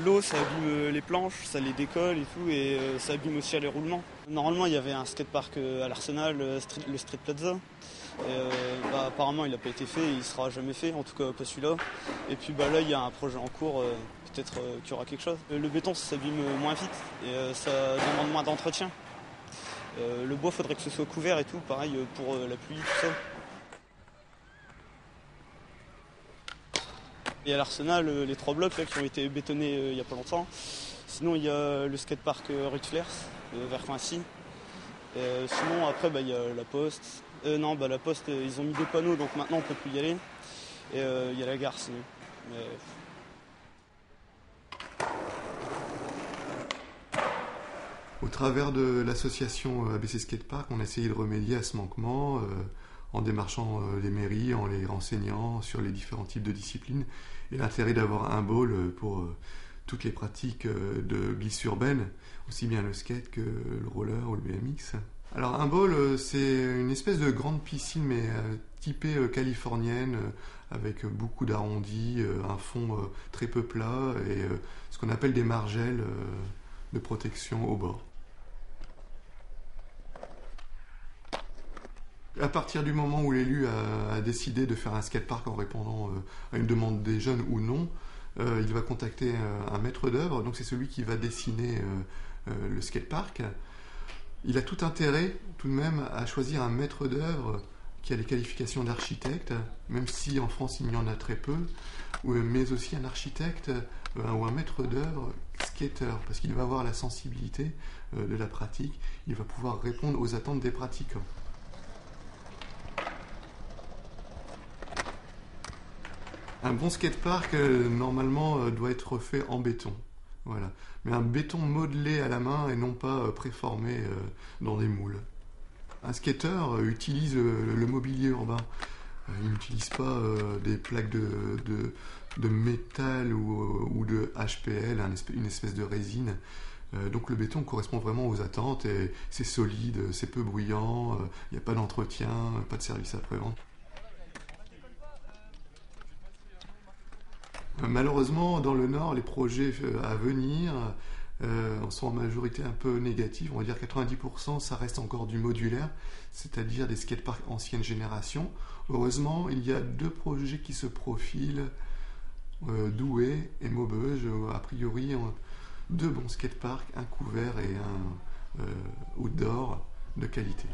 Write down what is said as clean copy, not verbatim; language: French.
L'eau, ça abîme les planches, ça les décolle et tout, et ça abîme aussi les roulements. Normalement, il y avait un skatepark à l'Arsenal, le Street Plaza. Apparemment, il n'a pas été fait, il ne sera jamais fait, en tout cas pas celui-là. Et puis là, il y a un projet en cours, peut-être qu'il y aura quelque chose. Le béton, ça s'abîme moins vite et ça demande moins d'entretien. Le bois, faudrait que ce soit couvert et tout, pareil pour la pluie, tout ça. Et à l'Arsenal, les 3 blocs là, qui ont été bétonnés il n'y a pas longtemps. Sinon, il y a le skatepark rue de Flers, vers Coincy. Sinon, après, il y a la Poste. La Poste, ils ont mis des panneaux, donc maintenant on ne peut plus y aller. Et il y a la gare, sinon. Au travers de l'association ABC Skatepark, on a essayé de remédier à ce manquement en démarchant les mairies, en les renseignant sur les différents types de disciplines et l'intérêt d'avoir un bowl pour toutes les pratiques de glisse urbaine, aussi bien le skate que le roller ou le BMX. Alors un bowl, c'est une espèce de grande piscine mais typée californienne avec beaucoup d'arrondis, un fond très peu plat et ce qu'on appelle des margelles de protection au bord. À partir du moment où l'élu a décidé de faire un skatepark en répondant à une demande des jeunes ou non, il va contacter un maître d'œuvre, donc c'est celui qui va dessiner le skatepark. Il a tout intérêt tout de même à choisir un maître d'œuvre qui a les qualifications d'architecte, même si en France il y en a très peu, mais aussi un architecte ou un maître d'œuvre skater, parce qu'il va avoir la sensibilité de la pratique, il va pouvoir répondre aux attentes des pratiquants. Un bon skatepark, normalement, doit être fait en béton. Voilà. Mais un béton modelé à la main et non pas préformé dans des moules. Un skateur utilise le mobilier urbain. Il n'utilise pas des plaques de métal ou de HPL, une espèce de résine. Donc le béton correspond vraiment aux attentes et c'est solide, c'est peu bruyant, il n'y a pas d'entretien, pas de service après-vente. Malheureusement, dans le Nord, les projets à venir sont en majorité un peu négatifs. On va dire 90%, ça reste encore du modulaire, c'est-à-dire des skateparks ancienne génération. Heureusement, il y a 2 projets qui se profilent, Douai et Maubeuge. A priori, 2 bons skateparks, un couvert et un outdoor de qualité.